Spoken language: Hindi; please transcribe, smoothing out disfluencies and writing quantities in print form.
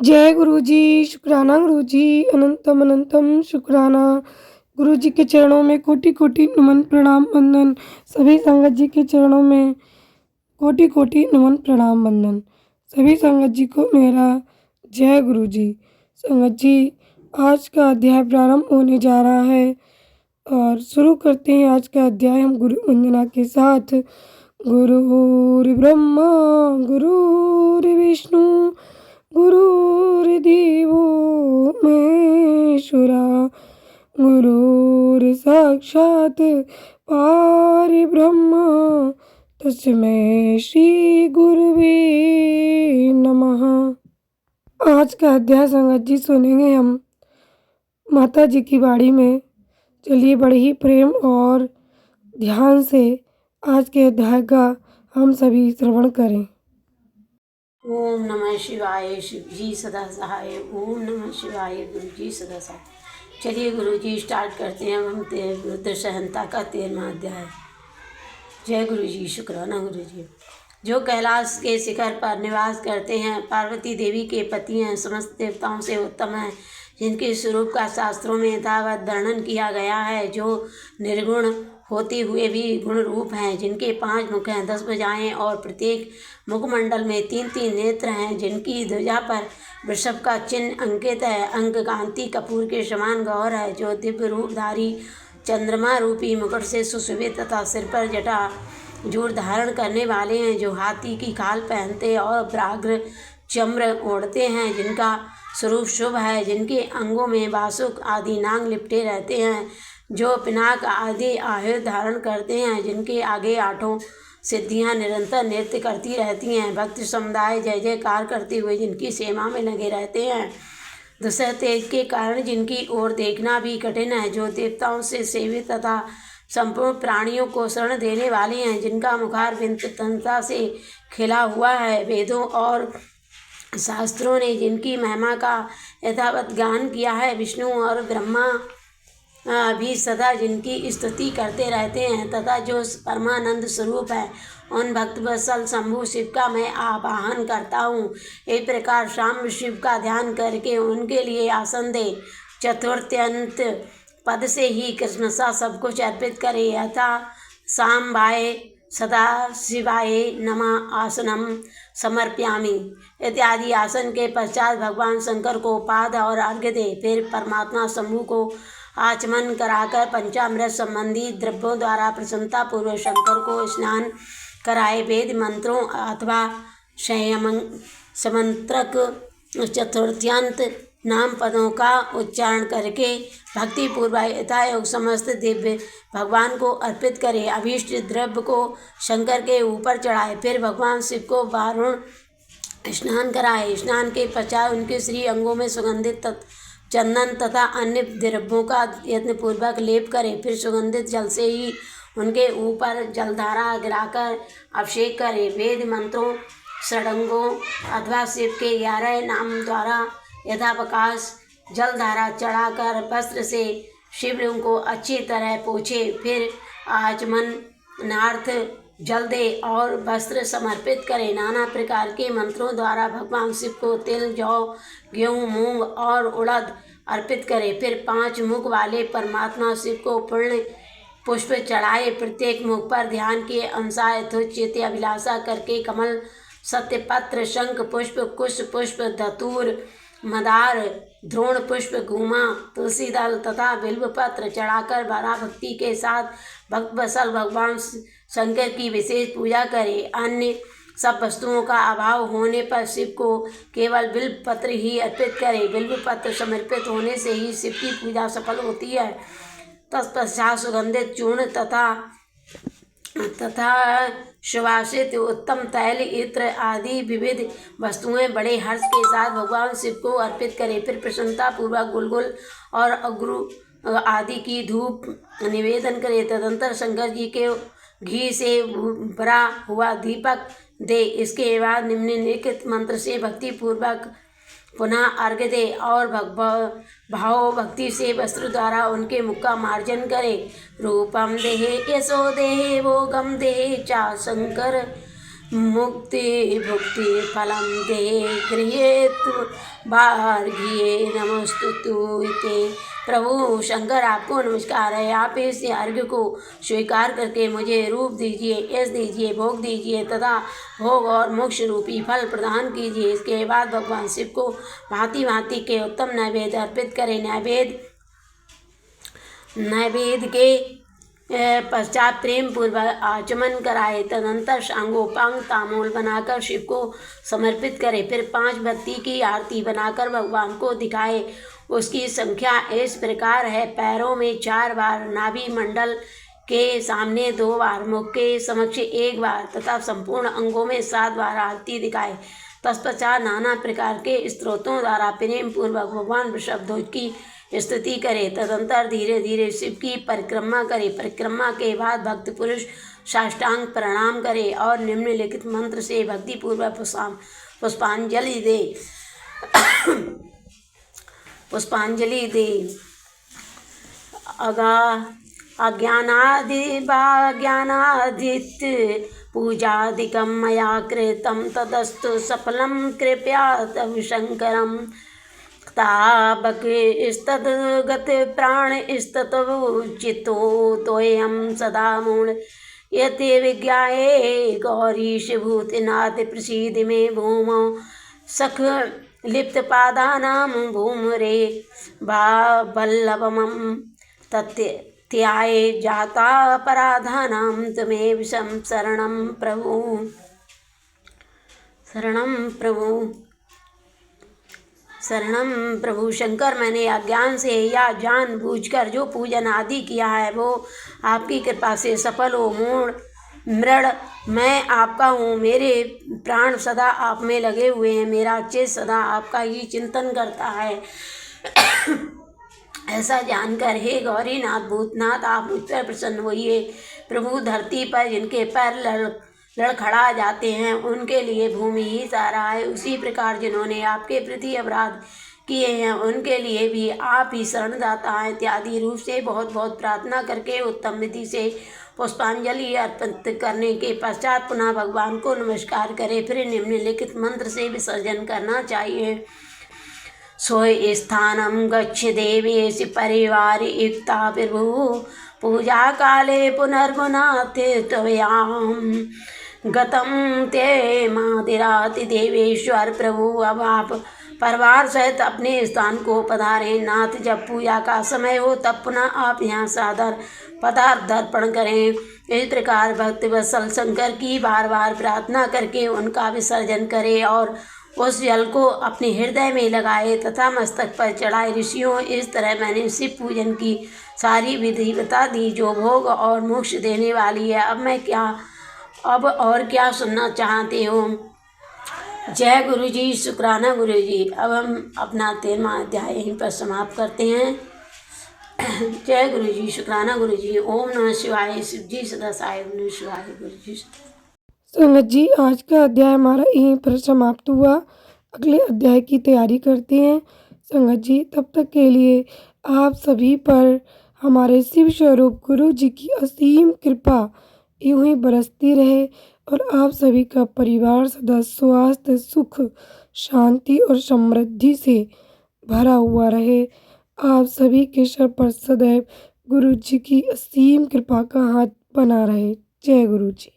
जय गुरु जी, शुक्राना गुरु जी, अनंतम अनंतम शुक्राना। गुरु जी के चरणों में कोटि कोटि नमन प्रणाम वंदन। सभी संगत जी के चरणों में कोटि कोटि नमन प्रणाम वंदन। सभी संगत जी को मेरा जय गुरु जी। संगत जी, आज का अध्याय प्रारंभ होने जा रहा है और शुरू करते हैं आज का अध्याय हम गुरु वंदना के साथ। गुरुर्ब्रह्मा गुरुर्विष्णु गुरुर्देवो महेश्वरा गुरुर्साक्षात् परब्रह्म तस्मै श्री गुरुवे नमः। आज का अध्याय संगत जी सुनेंगे हम माता जी की बाड़ी में। चलिए बड़े ही प्रेम और ध्यान से आज के अध्याय का हम सभी श्रवण करें। ओम नमः शिवाय, शिव जी सदा सहाय। ओम नमः शिवाय, गुरु जी सदा सहाय। चलिए गुरु जी स्टार्ट करते हैं हम रुद्र सहनता का 13वां अध्याय। जय गुरु जी, शुक्राना गुरु जी। जो कैलाश के शिखर पर निवास करते हैं, पार्वती देवी के पति हैं, समस्त देवताओं से उत्तम हैं, जिनके स्वरूप का शास्त्रों में यथावत वर्णन किया गया है, जो निर्गुण होते हुए भी गुण रूप हैं, जिनके 5 मुख हैं, 10 भुजाएं और प्रत्येक मुखमंडल में 3-3 नेत्र हैं, जिनकी ध्वजा पर वृषभ का चिन्ह अंकित है, अंग कांति कपूर के समान गौर है, जो दिव्य रूपधारी चंद्रमा रूपी मुकुट से सुशोभित तथा सिर पर जटा जूड़ धारण करने वाले हैं, जो हाथी की खाल पहनते और व्याघ्र चम्र ओढ़ते हैं, जिनका स्वरूप शुभ है, जिनके अंगों में बासुक आदि नाग लिपटे रहते हैं, जो पिनाक आदि आयुध धारण करते हैं, जिनके आगे 8 सिद्धियां निरंतर नृत्य करती रहती हैं, भक्त समुदाय जय जयकार करते हुए जिनकी सेवा में लगे रहते हैं, दूसरे तेज के कारण जिनकी ओर देखना भी कठिन है, जो देवताओं से सेवित तथा संपूर्ण प्राणियों को शरण देने वाले हैं, जिनका मुखारविंद तंत्रता से खिला हुआ है, वेदों और शास्त्रों ने जिनकी महिमा का यथावत गान किया है, विष्णु और ब्रह्मा भी सदा जिनकी स्तुति करते रहते हैं, तथा जो परमानंद स्वरूप है, उन भक्त वत्सल शंभु शिव का मैं आवाहन करता हूँ। इस प्रकार शाम शिव का ध्यान करके उनके लिए आसन दे, चतुर्थ्यंत पद से ही कृष्णसा सब कुछ अर्पित करे, यथा सांबाय सदा शिवाय नमः आसनम समर्प्यामि इत्यादि आसन के पश्चात भगवान शंकर को पाद और अर्घ्य दे, फिर परमात्मा शंभु को आचमन कराकर पंचामृत संबंधी द्रव्यों द्वारा प्रसन्नता पूर्वक शंकर को स्नान कराए, वेद मंत्रों अथवा समंत्रक चतुर्थ्यंत नाम पदों का उच्चारण करके भक्ति पूर्वक यथायोग समस्त दिव्य भगवान को अर्पित करे, अभीष्ट द्रव्य को शंकर के ऊपर चढ़ाए, फिर भगवान शिव को वारुण स्नान कराए। स्नान के पश्चात उनके श्री अंगों में सुगंधित चंदन तथा अन्य द्रव्यों का यत्नपूर्वक लेप करे, फिर सुगंधित जल से ही उनके ऊपर जलधारा गिराकर अभिषेक करे, वेद मंत्रों षडंगों अथवा शिव के 11 नाम द्वारा यथावकाश जलधारा चढ़ाकर वस्त्र से शिवलिंग को अच्छी तरह पोछे, फिर आचमनार्थ जल दे और वस्त्र समर्पित करे। नाना प्रकार के मंत्रों द्वारा भगवान शिव को तिल, जौ, गेहूँ, मूंग और उड़द अर्पित करे, फिर 5 मुख वाले परमात्मा शिव को पूर्ण पुष्प चढ़ाए, प्रत्येक मुख पर ध्यान के अनुसार यथोचित अभिलाषा करके कमल, सत्यपत्र, शंख पुष्प, कुश पुष्प, धतूर, मदार, द्रोण पुष्प, गुमा, तुलसी दल तथा बिल्व पत्र चढ़ाकर भरा भक्ति के साथ भक्त वत्सल भगवान शंकर की विशेष पूजा करे। अन्य सब वस्तुओं का अभाव होने पर शिव को केवल बिल्व पत्र ही अर्पित करे। बिल्व पत्र समर्पित होने से ही शिव की पूजा सफल होती है। तत्पश्चात सुगंधित चूर्ण तथा सुवासित उत्तम तैल, इत्र आदि विविध वस्तुएं बड़े हर्ष के साथ भगवान शिव को अर्पित करें, फिर प्रसन्नता पूर्वक गुलगुल और अगरू आदि की धूप निवेदन करे। तदंतर शंकर जी के घी से भरा हुआ दीपक दे। इसके बाद निम्नलिखित मंत्र से भक्ति पूर्वक पुनः अर्घ्य दे और भाव भक्ति से वस्त्र द्वारा उनके मुख का मार्जन करे। रूपम देहे यशो देहे भोगम देहे चा शंकर मुक्ति भुक्ति फलम दे गृहेतु बार्घ्ये नमस्तुते। प्रभु शंकर आपको नमस्कार है। आप इस अर्घ्य को स्वीकार करके मुझे रूप दीजिए, यश दीजिए, भोग दीजिए तथा भोग और मोक्ष रूपी फल प्रदान कीजिए। इसके बाद भगवान शिव को भांति भांति के उत्तम नैवेद्य अर्पित करें। नैवेद्य के पश्चात प्रेम पूर्वक आचमन कराए। तदंतर सांगोपांग तामूल बनाकर शिव को समर्पित करें। फिर 5 बत्ती की आरती बनाकर भगवान को दिखाए। उसकी संख्या इस प्रकार है: पैरों में 4 बार, नाभि मंडल के सामने 2 बार, मुख के समक्ष 1 बार तथा संपूर्ण अंगों में 7 बार आरती दिखाए। तत्पश्चात नाना प्रकार के स्तोत्रों द्वारा प्रेम पूर्वक भगवान वृषभध्वज की स्तुति करे। तदंतर धीरे धीरे शिव की परिक्रमा करे। परिक्रमा के बाद भक्त पुरुष साष्टांग प्रणाम करे और निम्नलिखित मंत्र से भक्तिपूर्वक पुष्पांजलि दे। पुष्पांजलि दे। अज्ञानादित पूजादिकं मया कृतं तदस्तु सफलं कृपया तव शंकरम्। ताबक स्तद्गत प्राण स्ततवोचितो तोयं सदा मूल यते विज्ञाये गौरीश भूतनाथ प्रसीद मे भूमौ सख लिप्त पादानां भूमरे वल्लभमं तत्याये जाता पराधानां त्वमेव शरणं प्रभु। शरणम प्रभु। शंकर, मैंने अज्ञान से या जानबूझकर जो पूजन आदि किया है वो आपकी कृपा से सफल हो। मृण मैं आपका हूँ। मेरे प्राण सदा आप में लगे हुए हैं। मेरा चित्त सदा आपका ही चिंतन करता है। ऐसा जानकर हे गौरीनाथ भूतनाथ, आप मुझ पर प्रसन्न होइए। प्रभु, धरती पर जिनके पैर लड़खड़ा जाते हैं उनके लिए भूमि ही सहारा है। उसी प्रकार जिन्होंने आपके प्रति अपराध किए हैं उनके लिए भी आप ही शरणदाता हैं। इत्यादि रूप से बहुत बहुत प्रार्थना करके उत्तम विधि से पुष्पांजलि अर्पित करने के पश्चात पुनः भगवान को नमस्कार करें। फिर निम्नलिखित मंत्र से विसर्जन करना चाहिए। सोय स्थानम गच्छ देवेश परिवार युक्ता प्रभु पूजा काले पुनर्गुणाते त्वयाम गतम ते मादिराति देवेश्वर। प्रभु, अब आप परिवार सहित अपने स्थान को पधारें। नाथ, जब पूजा का समय हो तब पुनः आप यहाँ सादर पदार्थ अर्पण करें। इस प्रकार भक्त वत्सल शंकर की बार बार प्रार्थना करके उनका विसर्जन करें और उस जल को अपने हृदय में लगाए तथा मस्तक पर चढ़ाए। ऋषियों, इस तरह मैंने शिव पूजन की सारी विधि बता दी जो भोग और मोक्ष देने वाली है। अब और क्या सुनना चाहते हो? जय गुरु जी, शुक्राना गुरु जी। अब हम अपना 13वां अध्याय यहीं पर समाप्त करते हैं। जय गुरु जी, शुक्राना गुरु जी। ओम नमः शिवाय। शिव जी सदा साहिब नमः शिवाय। गुरु जी संगत जी, आज का अध्याय हमारा यहीं पर समाप्त हुआ। अगले अध्याय की तैयारी करते हैं संगत जी। तब तक के लिए आप सभी पर हमारे शिव स्वरूप गुरु जी की असीम कृपा यूं ही बरसती रहे और आप सभी का परिवार सदा स्वास्थ्य, सुख, शांति और समृद्धि से भरा हुआ रहे। आप सभी के सर पर सदैव गुरु जी की असीम कृपा का हाथ बना रहे। जय गुरु जी।